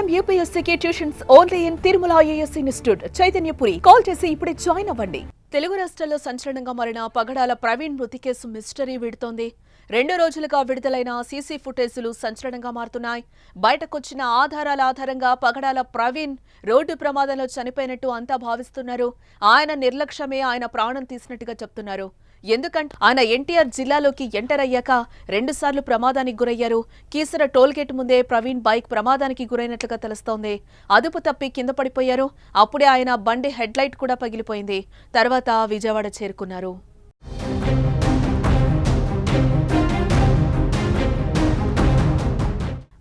IIM UPSC tuitions only in Tirumala IAS institute Chaitanyapuri. Call చేసి ఇప్పుడే join అవ్వండి. తెలుగు రాష్ట్రాల్లో సంచలనంగా మారిన పగడాల ప్రవీణ్ మృతి కేసు మిస్టరీ వీడుతోంది. 2 రోజులుగా విడుదలైన సీసీ ఫుటేజీలు సంచలనంగా మారుతున్నాయి. బయటకొచ్చిన ఆధారాల ఆధారంగా పగడాల ప్రవీణ్ రోడ్డు ప్రమాదంలో చనిపోయినట్టు అంతా భావిస్తున్నారు. ఆయన నిర్లక్ష్యమే ఆయన ప్రాణం తీసినట్టుగా చెప్తున్నారు. ఎందుకంటే ఆయన ఎన్టీఆర్ జిల్లాలోకి ఎంటర్ అయ్యాక 2 సార్లు ప్రమాదానికి గురయ్యారు. కీసర టోల్గేట్ ముందే ప్రవీణ్ బైక్ ప్రమాదానికి గురైనట్లుగా తెలుస్తోంది. అదుపు తప్పి కింద పడిపోయారు. అప్పుడే ఆయన బండి హెడ్లైట్ కూడా పగిలిపోయింది. తర్వాత విజయవాడ చేరుకున్నారు.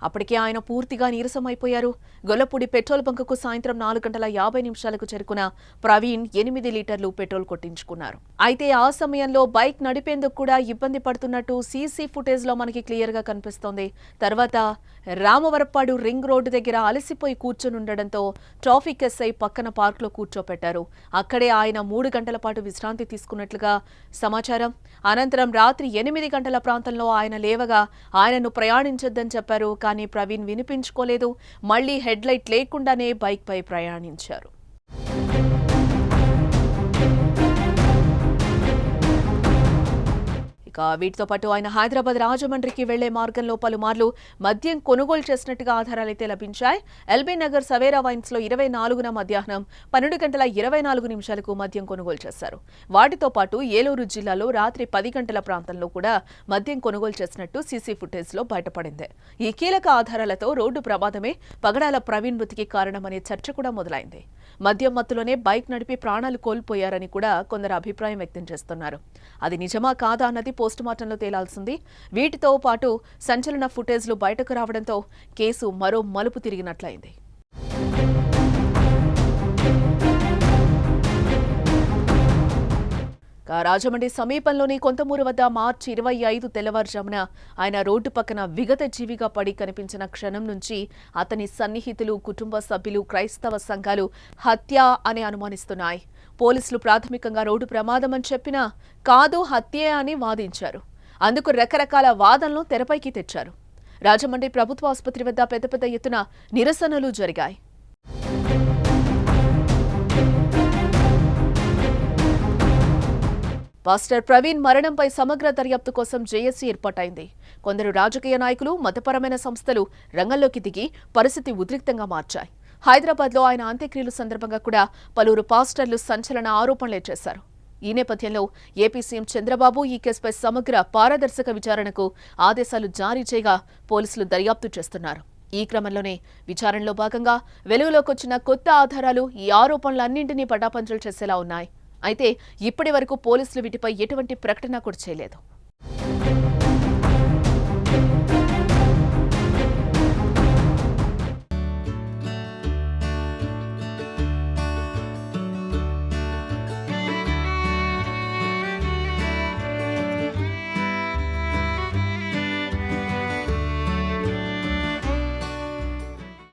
అప్పటికే ఆయన పూర్తిగా నీరసమైపోయారు. గొల్లపూడి పెట్రోల్ బంకుకు సాయంత్రం 4:50 చేరుకున్న ప్రవీణ్ 8 లీటర్లు పెట్రోల్ కొట్టించుకున్నారు. అయితే ఆ సమయంలో బైక్ నడిపేందుకు కూడా ఇబ్బంది పడుతున్నట్టు సీసీ ఫుటేజ్ లో మనకి క్లియర్ గా కనిపిస్తోంది. తర్వాత రామవరప్పాడు రింగ్ రోడ్డు దగ్గర అలసిపోయి కూర్చునుండడంతో ట్రాఫిక్ ఎస్ఐ పక్కన పార్క్ లో కూర్చోపెట్టారు. అక్కడే ఆయన 3 గంటల పాటు విశ్రాంతి తీసుకున్నట్లుగా సమాచారం. అనంతరం రాత్రి 8 గంటల ప్రాంతంలో ఆయన లేవగా ఆయనను ప్రయాణించొద్దని చెప్పారు. కానీ ప్రవీణ్ వినిపించుకోలేదు. మళ్లీ హెడ్లైట్ లేకుండానే బైక్ పై ప్రయాణించారు. వీటితో పాటు ఆయన హైదరాబాద్ రాజమండ్రికి వెళ్లే మార్గంలో పలుమార్లు మద్యం కొనుగోలు చేసినట్టుగా ఆధారాలైతే లభించాయి. ఎల్బీ నగర్ సవేరా వైన్స్ లో 24న మధ్యాహ్నం 12:24 మద్యం కొనుగోలు చేశారు. వాటితో పాటు ఏలూరు జిల్లాలో రాత్రి 10 గంటల ప్రాంతంలో కూడా మద్యం కొనుగోలు చేసినట్టు సీసీ ఫుటేజ్ లో బయటపడింది. ఈ కీలక ఆధారాలతో రోడ్డు ప్రమాదమే పగడాల ప్రవీణ్ మృతికి కారణమనే చర్చ కూడా మొదలైంది. మద్యం మత్తులోనే బైక్ నడిపి ప్రాణాలు కోల్పోయారని కూడా కొందరు అభిప్రాయం వ్యక్తం చేస్తున్నారు. అది నిజమా కాదా అన్నది పోస్టుమార్టంలో తేలాల్సింది. వీటితో పాటు సంచలన ఫుటేజ్లు బయటకు రావడంతో కేసు మరో మలుపు తిరిగినట్లయింది. రాజమండ్రి సమీపంలోని కొంతమూరు వద్ద మార్చి 25 తెల్లవారుజామున ఆయన రోడ్డు పక్కన విగత జీవిగా పడి కనిపించిన క్షణం నుంచి అతని సన్నిహితులు, కుటుంబ సభ్యులు, క్రైస్తవ సంఘాలు హత్య అని అనుమానిస్తున్నాయి. పోలీసులు ప్రాథమికంగా రోడ్డు ప్రమాదమని చెప్పినా కాదు, హత్యే అని వాదించారు. అందుకు రకరకాల వాదనలు తెరపైకి తెచ్చారు. రాజమండ్రి ప్రభుత్వ ఆసుపత్రి వద్ద పెద్ద ఎత్తున నిరసనలు జరిగాయి. పాస్టర్ ప్రవీణ్ మరణంపై సమగ్ర దర్యాప్తు కోసం జేఏసీ ఏర్పాటైంది. కొందరు రాజకీయ నాయకులు, మతపరమైన సంస్థలు రంగంలోకి దిగి పరిస్థితి ఉద్రిక్తంగా మార్చాయి. హైదరాబాద్లో ఆయన అంత్యక్రియలు సందర్భంగా కూడా పలువురు పాస్టర్లు సంచలన ఆరోపణలే చేశారు. ఈ నేపథ్యంలో ఏపీ సీఎం చంద్రబాబు ఈ కేసుపై సమగ్ర పారదర్శక విచారణకు ఆదేశాలు జారీ చేయగా పోలీసులు దర్యాప్తు చేస్తున్నారు. ఈ క్రమంలోనే విచారణలో భాగంగా వెలుగులోకొచ్చిన కొత్త ఆధారాలు ఈ ఆరోపణలన్నింటినీ పటాపంచలు చేసేలా ఉన్నాయి. అయితే ఇప్పటి వరకు పోలీసులు వీటిపై ఎటువంటి ప్రకటన కూడా చేయలేదు.